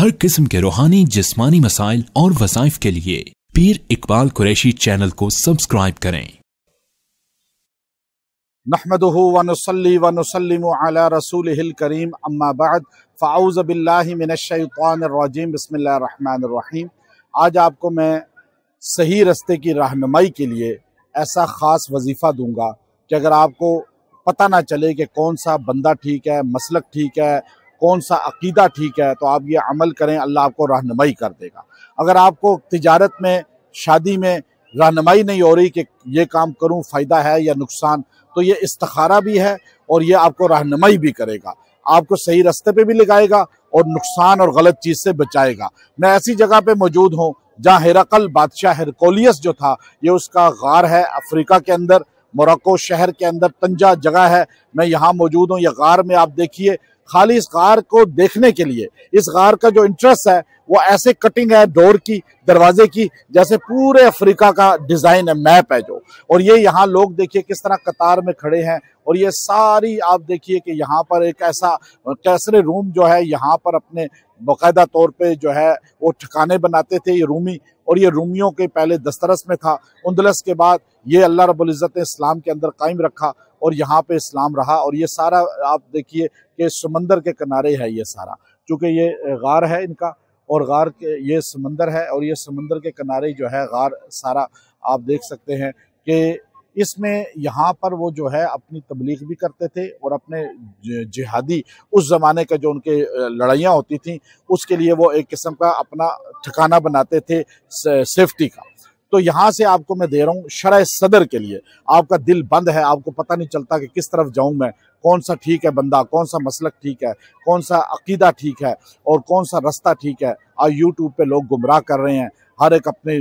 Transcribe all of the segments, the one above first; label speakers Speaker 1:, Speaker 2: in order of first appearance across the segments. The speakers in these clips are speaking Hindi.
Speaker 1: हर किस्म के रूहानी जिस्मानी मसाइल और वज़ाइफ के लिए पीर इकबाल कुरैशी चैनल को सब्सक्राइब करें।
Speaker 2: नहमदुहु व नुसल्ली व नुसल्लिमु अला रसूलिहिल करीम अम्मा बाद फ़अऊज़ु बिल्लाहि मिनश शैतानिर रजीम बिस्मिल्लाहिर रहमानिर रहीम। आज आपको मैं सही रास्ते की रहनुमाई के लिए ऐसा ख़ास वजीफ़ा दूंगा कि अगर आपको पता ना चले कि कौन सा बंदा ठीक है, मसलक ठीक है, कौन सा अकीदा ठीक है, तो आप ये अमल करें, अल्लाह आपको रहनुमाई कर देगा। अगर आपको तिजारत में, शादी में रहनुमाई नहीं हो रही कि ये काम करूं, फ़ायदा है या नुकसान, तो ये इस्तिखारा भी है और ये आपको रहनुमाई भी करेगा, आपको सही रास्ते पे भी लगाएगा और नुकसान और गलत चीज़ से बचाएगा। मैं ऐसी जगह पे मौजूद हूँ जहाँ हिरकल बादशाह हेरकोलियस जो था, ये उसका गार है अफ्रीका के अंदर, मोरक्को शहर के अंदर तंजा जगह है। मैं यहाँ मौजूद हूँ। ये गार में आप देखिए, खाली इस गार को देखने के लिए, इस गार का जो इंटरेस्ट है वो ऐसे कटिंग है डोर की, दरवाजे की, जैसे पूरे अफ्रीका का डिजाइन है, मैप है जो। और ये यहाँ लोग देखिए किस तरह कतार में खड़े हैं। और ये सारी आप देखिए कि यहाँ पर एक ऐसा कैसरे रूम जो है, यहाँ पर अपने बाकायदा तौर पे जो है वो ठिकाने बनाते थे ये रूमी। और ये रूमियों के पहले दस्तरस में था, उंदलस के बाद ये अल्लाह रब्बुल इज़्ज़त ने इस्लाम के अंदर कायम रखा और यहाँ पे इस्लाम रहा। और ये सारा आप देखिए कि समंदर के किनारे है ये सारा, चूँकि ये गार है इनका और गार के ये समंदर है और ये समंदर के किनारे जो है गार सारा आप देख सकते हैं कि इसमें यहाँ पर वो जो है अपनी तबलीग भी करते थे और अपने जिहादी उस ज़माने का जो उनके लड़ाइयाँ होती थी उसके लिए वो एक किस्म का अपना ठिकाना बनाते थे सेफ्टी का। तो यहाँ से आपको मैं दे रहा हूँ शरह सदर के लिए। आपका दिल बंद है, आपको पता नहीं चलता कि किस तरफ जाऊँ मैं, कौन सा ठीक है बंदा, कौन सा मसलक ठीक है, कौन सा अकीदा ठीक है और कौन सा रास्ता ठीक है। आज यूट्यूब पे लोग गुमराह कर रहे हैं, हर एक अपने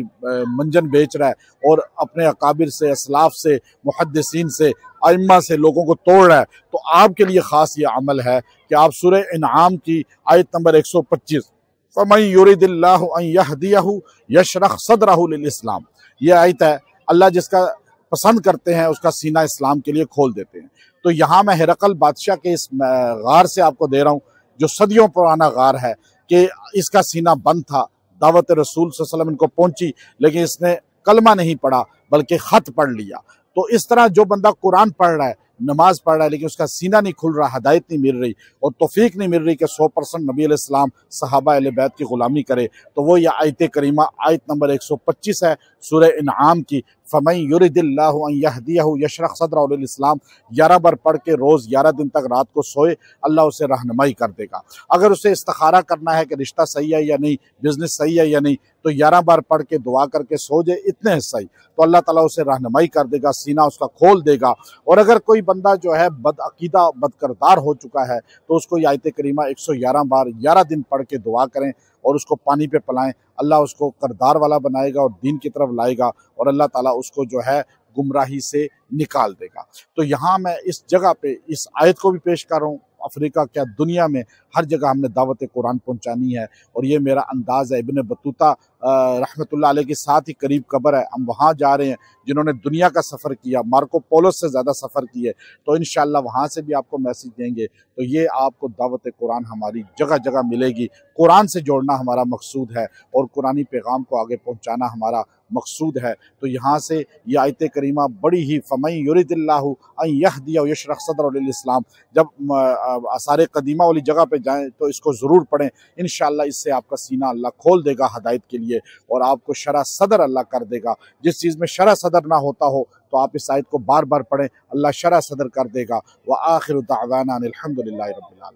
Speaker 2: मंजन बेच रहा है और अपने अकाबिर से, असलाफ से, मुहद्दिसीन से, अइम्मा से लोगों को तोड़ रहा है। तो आपके लिए ख़ास ये अमल है कि आप सूरह इनाम की आयत नंबर 125 फ़मन युरिदिल्लाहु अन यहदियहु यशरह सदरहु लिल इस्लाम, ये आयत है। अल्लाह जिसका पसंद करते हैं उसका सीना इस्लाम के लिए खोल देते हैं। तो यहाँ मैं हिरकल बादशाह के इस गार से आपको दे रहा हूँ जो सदियों पुराना गार है, कि इसका सीना बंद था। दावत रसूल सल्लल्लाहु अलैहि वसल्लम इनको पहुंची, लेकिन इसने कलमा नहीं पढ़ा बल्कि ख़त पढ़ लिया। तो इस तरह जो बंदा कुरान पढ़ रहा है, नमाज पढ़ रहा है, लेकिन उसका सीना नहीं खुल रहा, हदायत नहीं मिल रही और तौफीक नहीं मिल रही कि 100% नबी अलैहिस्सलाम सहाबा अहले बैत की ग़ुलामी करे, तो वो यह आयत करीमा आयत नंबर 125 है सूरह इनाम की। फ़मन युरिदिल्लाहु अन यहदियहु यशरह सदरहु लिल इस्लाम, 11 बार पढ़ के रोज़ 11 दिन तक रात को सोए, अल्लाह उसे रहनुमाई कर देगा। अगर उसे इस्तिखारा करना है कि रिश्ता सही है या नहीं, बिजनेस सही है या नहीं, तो 11 बार पढ़ के दुआ करके सो जाए, इतने हिस्सा ही, तो अल्लाह ताला उसे रहनुमाई कर देगा, सीना उसका खोल देगा। और अगर कोई बंदा जो है बदअकीदा, बदकिरदार हो चुका है, तो उसको ये आयत करीमा 111 बार 11 दिन पढ़ के दुआ करें और उसको पानी पे पिलाएं। अल्लाह उसको करदार वाला बनाएगा और दीन की तरफ लाएगा और अल्लाह ताला उसको जो है गुमराही से निकाल देगा। तो यहाँ मैं इस जगह पे इस आयत को भी पेश कर रहा हूँ। अफ्रीका क्या दुनिया में हर जगह हमने दावत कुरान पहुँचानी है और ये मेरा अंदाज़ है। इब्न बतूता रहमतुल्लाह अलैह के साथ ही करीब कब्र है, हम वहाँ जा रहे हैं जिन्होंने दुनिया का सफ़र किया, मार्को पोलो से ज़्यादा सफ़र किए, तो इंशाअल्लाह वहाँ से भी आपको मैसेज देंगे। तो ये आपको दावत कुरान हमारी जगह जगह मिलेगी। कुरान से जोड़ना हमारा मकसूद है और कुरानी पैगाम को आगे पहुँचाना हमारा मकसूद है। तो यहाँ से ये आयत करीमा बड़ी ही फ़मन युरिदिल्लाहु अन यहदियहु यशरह सदरहु लिल इस्लाम, जब आसार कदीमा वाली जगह पे जाएं तो इसको ज़रूर पढ़ें। इंशाअल्लाह इससे आपका सीना अल्लाह खोल देगा हदायत के लिए और आपको शरह सदर अल्लाह कर देगा। जिस चीज़ में शरह सदर ना होता हो तो आप इस आयत को बार बार पढ़ें, अल्लाह शरह सदर कर देगा। व आखिरु दावाना अनिल हम्दुलिल्लाहि रब्बिल आलमीन।